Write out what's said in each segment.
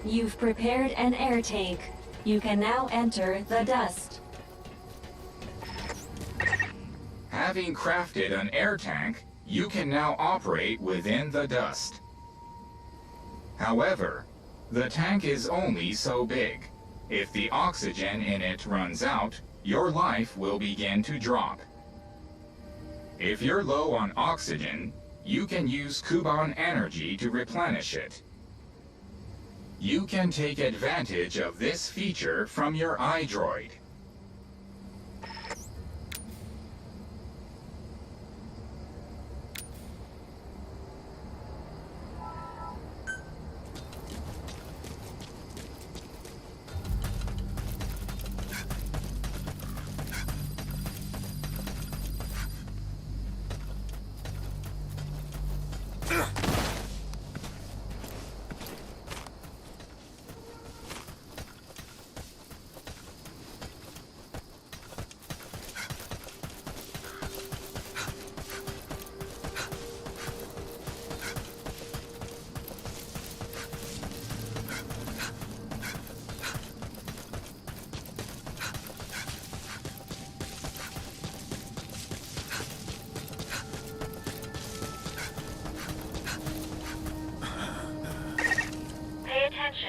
You've prepared an air tank. You can now enter the dust. Having crafted an air tank, you can now operate within the dust. However, the tank is only so big. If the oxygen in it runs out, your life will begin to drop. If you're low on oxygen, you can use Kuban energy to replenish it. You can take advantage of this feature from your iDroid.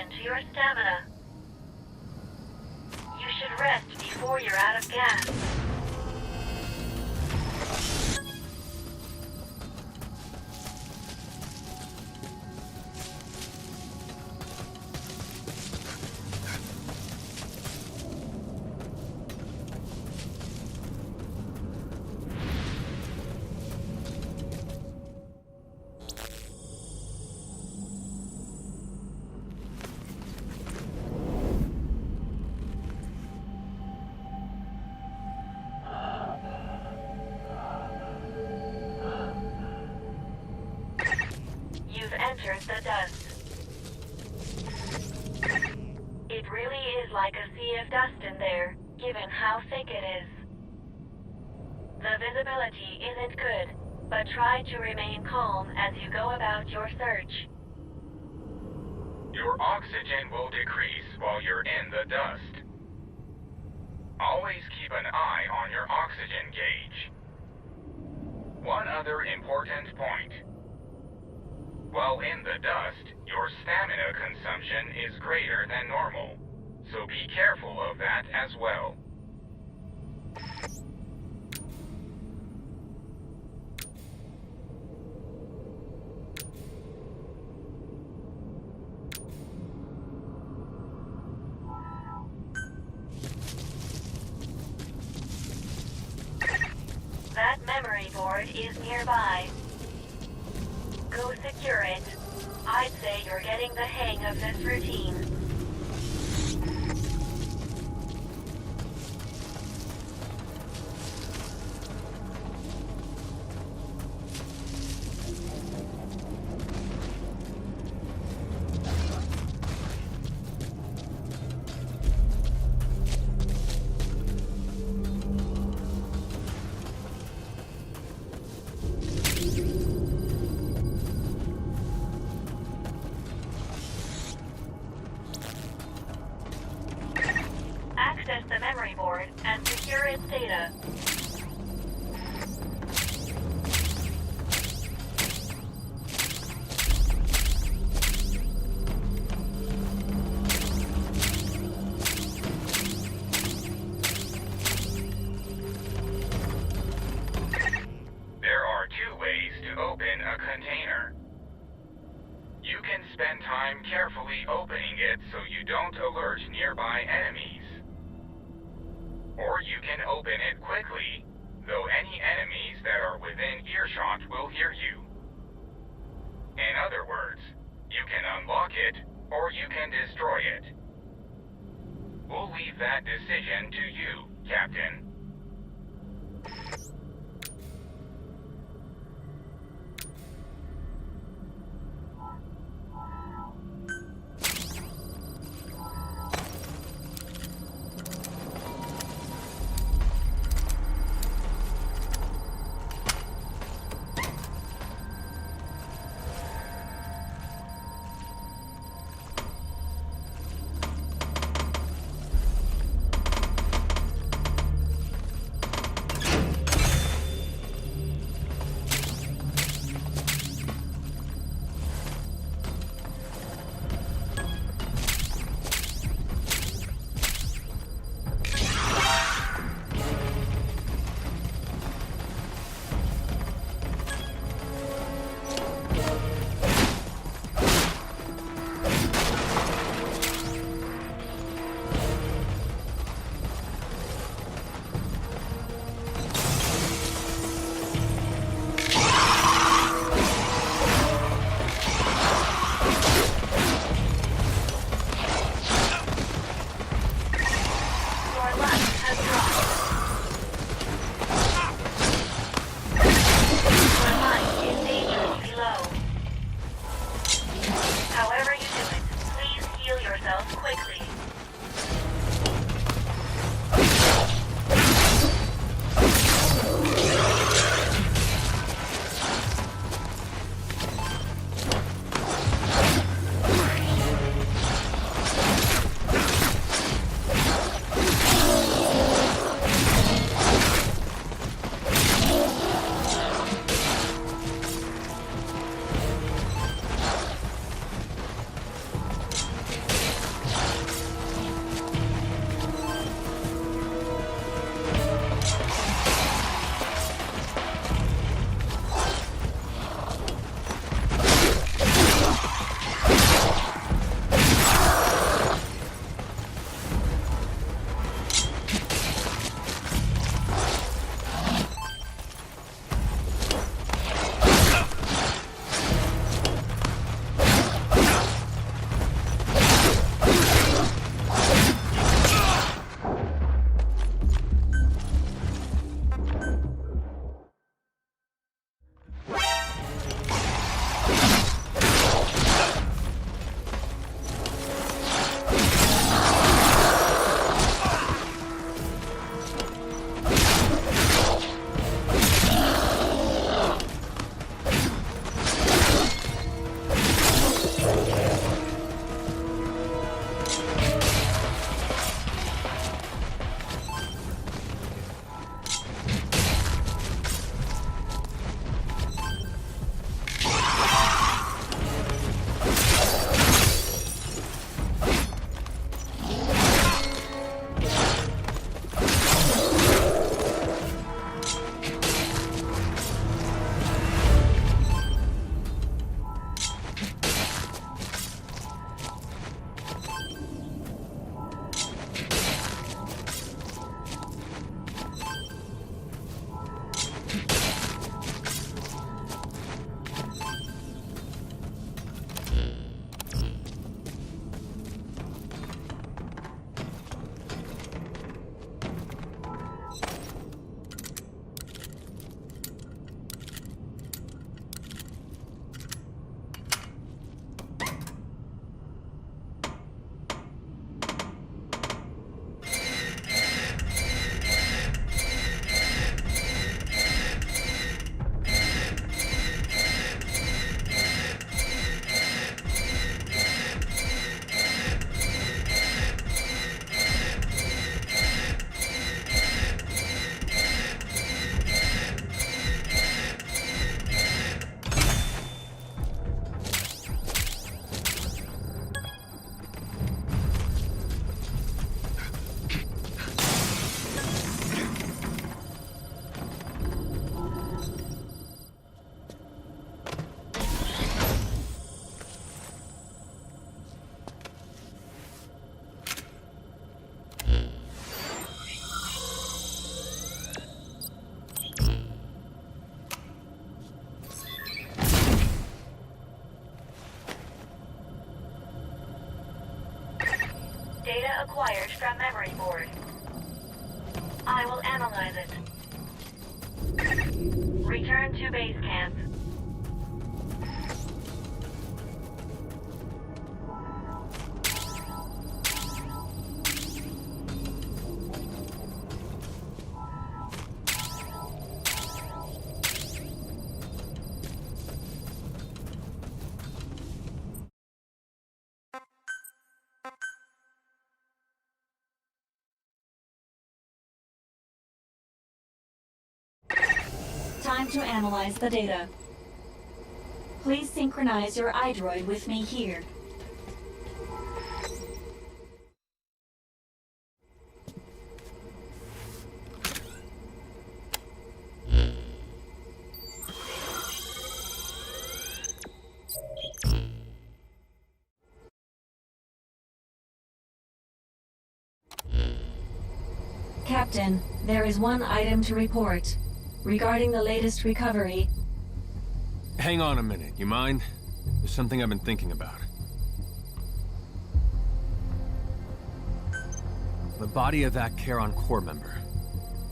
To your stamina. You should rest before you're out of gas. Entered the dust. It really is like a sea of dust in there, given how thick it is. The visibility isn't good, but try to remain calm as you go about your search. Your oxygen will decrease while you're in the dust. Always keep an eye on your oxygen gauge. One other important point. While in the dust, your stamina consumption is greater than normal, so be careful of that as well. That memory board is nearby. Go secure it. I'd say you're getting the hang of this routine. Access the memory board and secure its data. There are two ways to open a container. You can spend time carefully opening it so you don't alert nearby enemies. Or you can open it quickly, though any enemies that are within earshot will hear you. In other words, you can unlock it, or you can destroy it. We'll leave that decision to you, Captain. yourself quickly. Data acquired from memory board. I will analyze it. Return to base camp. Time to analyze the data. Please synchronize your iDroid with me here. Captain, there is one item to report. Regarding the latest recovery... Hang on a minute, you mind? There's something I've been thinking about. The body of that Charon Corps member.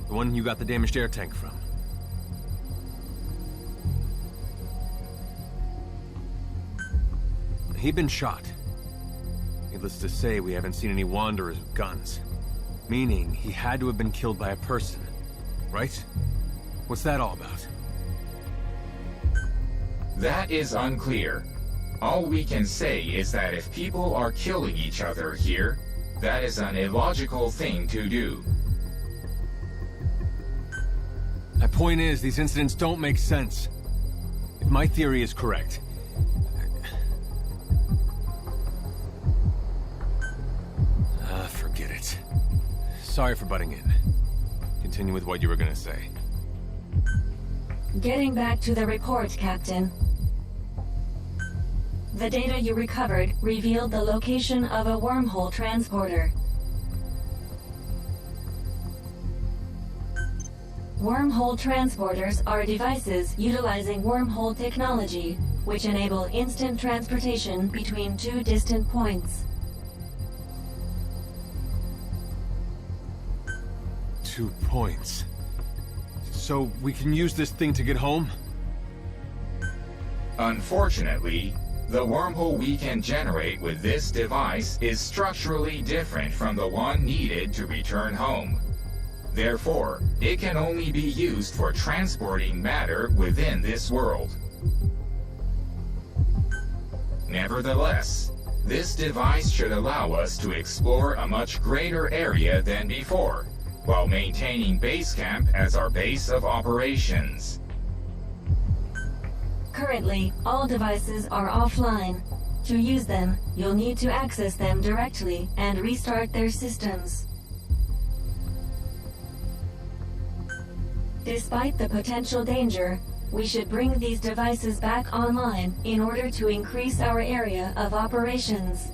The one you got the damaged air tank from. He'd been shot. He'd Needless to say, we haven't seen any wanderers with guns. Meaning, he had to have been killed by a person, right? What's that all about? That is unclear. All we can say is that if people are killing each other here, that is an illogical thing to do. My point is, these incidents don't make sense. If my theory is correct... forget it. Sorry for butting in. Continue with what you were gonna say. Getting back to the report, Captain. The data you recovered revealed the location of a wormhole transporter. Wormhole transporters are devices utilizing wormhole technology, which enable instant transportation between two distant points. 2 points. So we can use this thing to get home? Unfortunately, the wormhole we can generate with this device is structurally different from the one needed to return home. Therefore, it can only be used for transporting matter within this world. Nevertheless, this device should allow us to explore a much greater area than before, while maintaining base camp as our base of operations. Currently, all devices are offline. To use them, you'll need to access them directly and restart their systems. Despite the potential danger, we should bring these devices back online in order to increase our area of operations.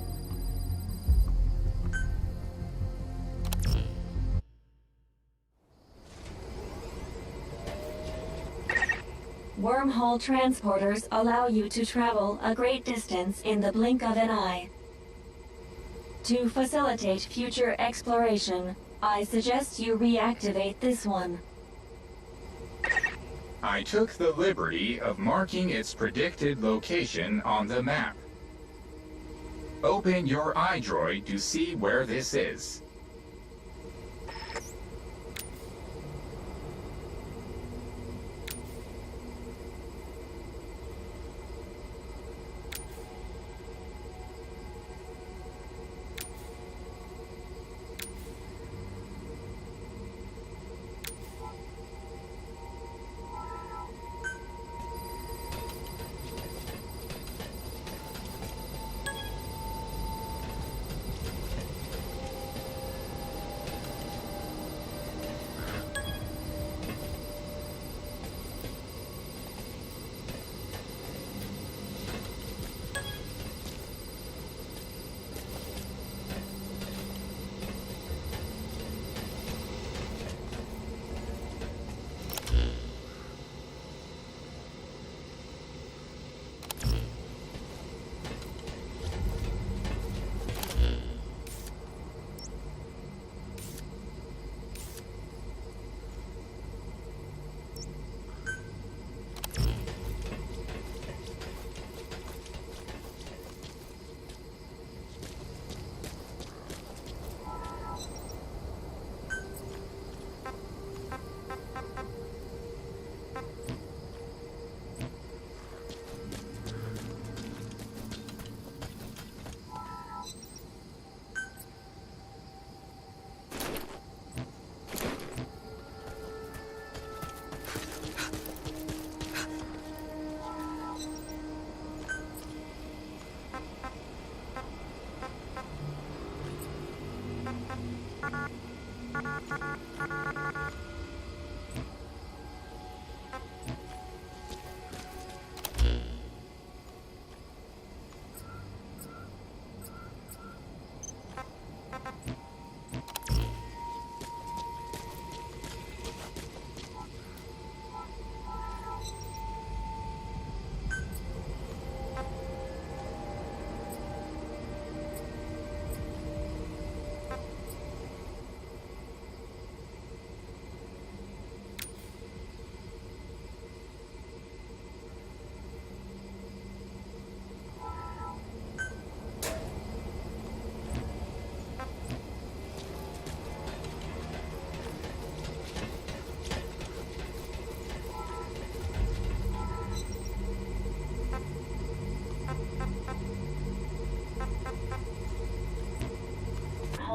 Wormhole transporters allow you to travel a great distance in the blink of an eye. To facilitate future exploration, I suggest you reactivate this one. I took the liberty of marking its predicted location on the map. Open your iDroid to see where this is.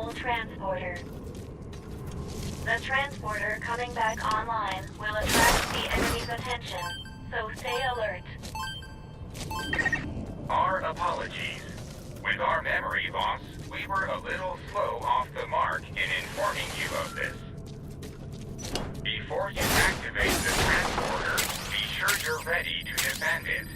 reliable transporter. The transporter coming back online will attract the enemy's attention, so stay alert. Our apologies. With our memory loss, we were a little slow off the mark in informing you of this. Before you activate the transporter, be sure you're ready to defend it.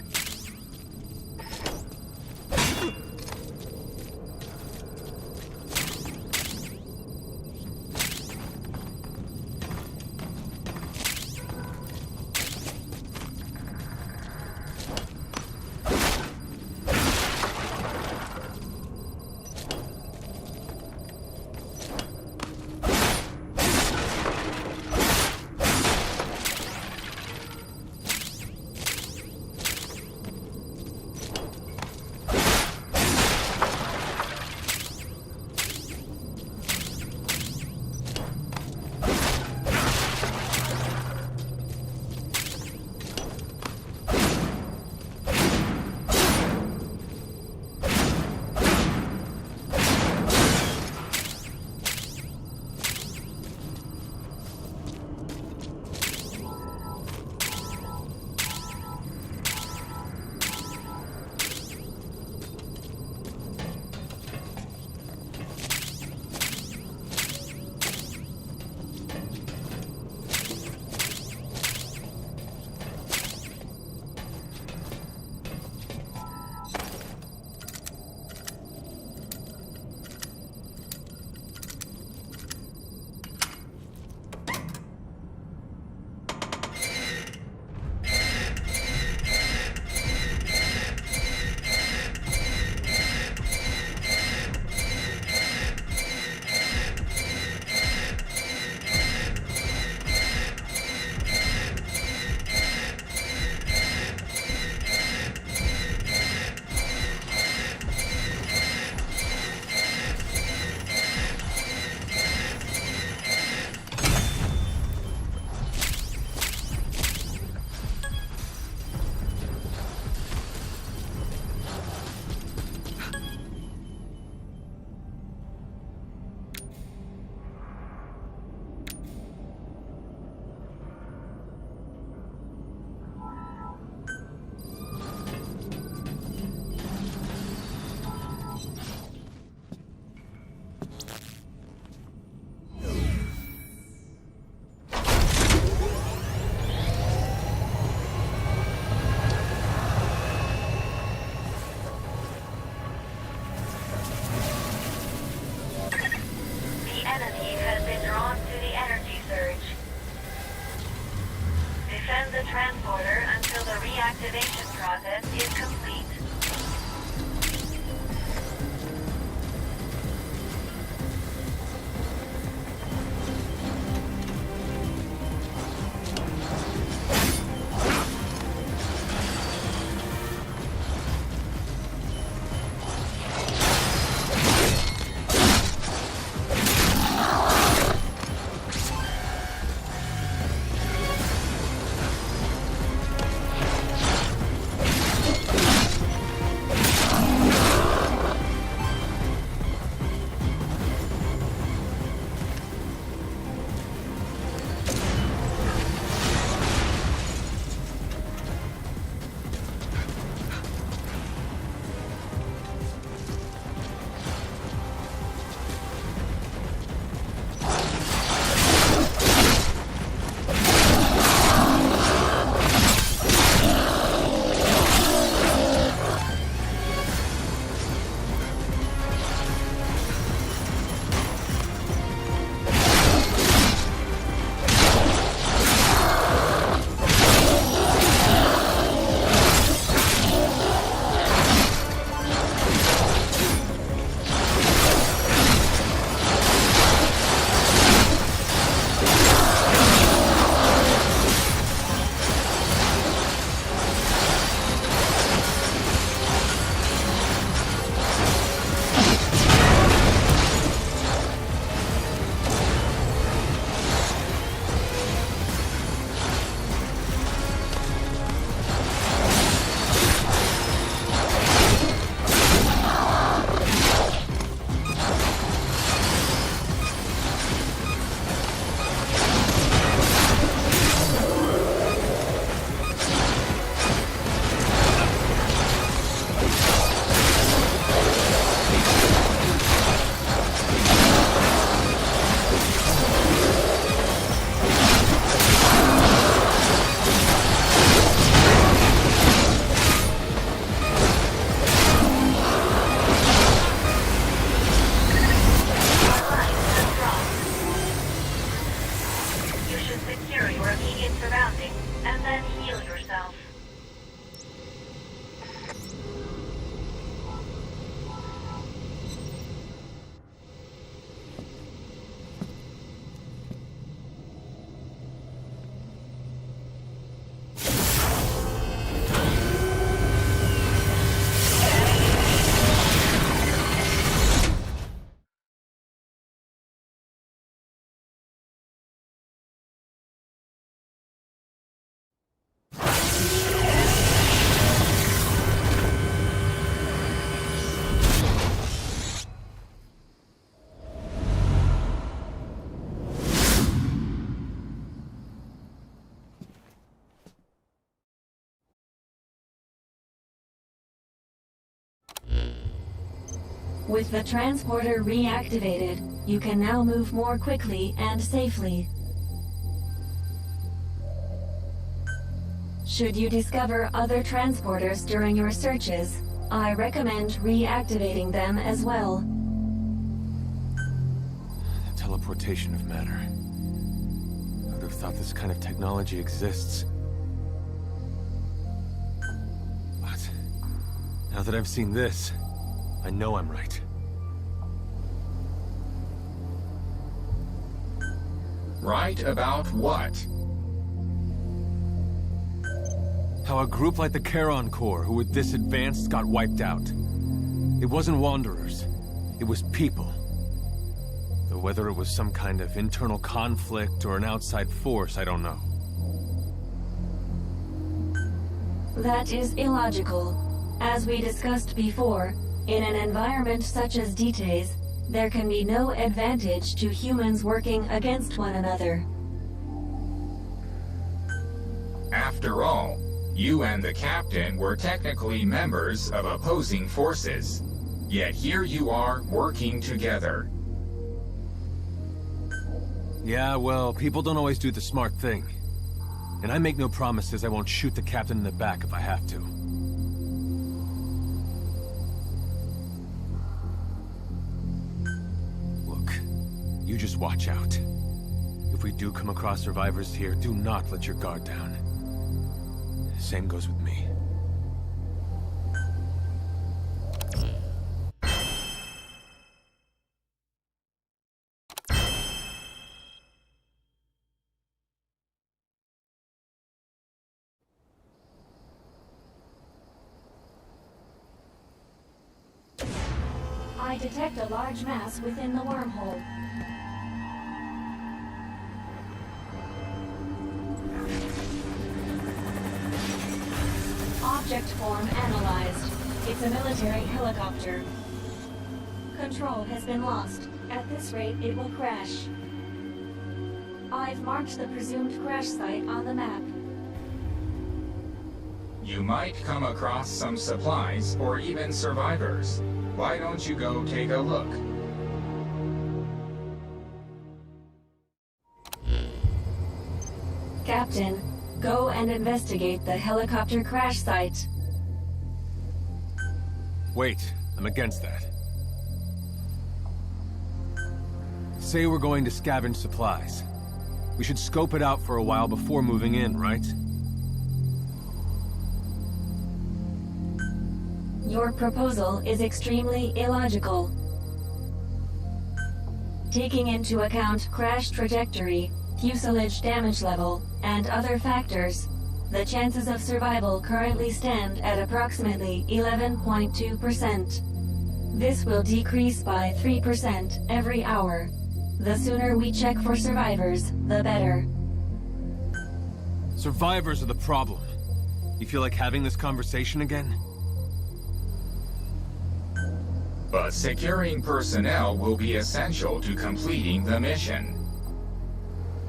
With the transporter reactivated, you can now move more quickly and safely. Should you discover other transporters during your searches, I recommend reactivating them as well. Teleportation of matter. I would have thought this kind of technology exists. But now that I've seen this, I know I'm right. Right about what? How a group like the Charon Corps, who were this advanced, got wiped out. It wasn't wanderers. It was people. Though whether it was some kind of internal conflict or an outside force, I don't know. That is illogical. As we discussed before, in an environment such as Detae's, there can be no advantage to humans working against one another. After all, you and the captain were technically members of opposing forces. Yet here you are working together. Yeah, well, people don't always do the smart thing. And I make no promises I won't shoot the captain in the back if I have to. Look, you just watch out. If we do come across survivors here, do not let your guard down. Same goes with me. I detect a large mass within the wormhole. Object form analyzed. It's a military helicopter. Control has been lost. At this rate, it will crash. I've marked the presumed crash site on the map. You might come across some supplies or even survivors. Why don't you go take a look? Captain, go and investigate the helicopter crash site. Wait, I'm against that. Say we're going to scavenge supplies. We should scope it out for a while before moving in, right? Your proposal is extremely illogical. Taking into account crash trajectory, fuselage damage level, and other factors, the chances of survival currently stand at approximately 11.2%. This will decrease by 3% every hour. The sooner we check for survivors, the better. Survivors are the problem. You feel like having this conversation again? But securing personnel will be essential to completing the mission.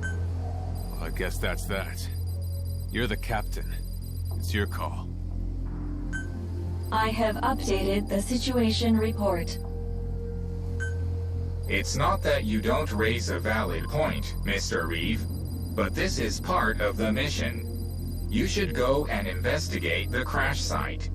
Well, I guess that's that. You're the captain. It's your call. I have updated the situation report. It's not that you don't raise a valid point, Mr. Reeve, but this is part of the mission. You should go and investigate the crash site.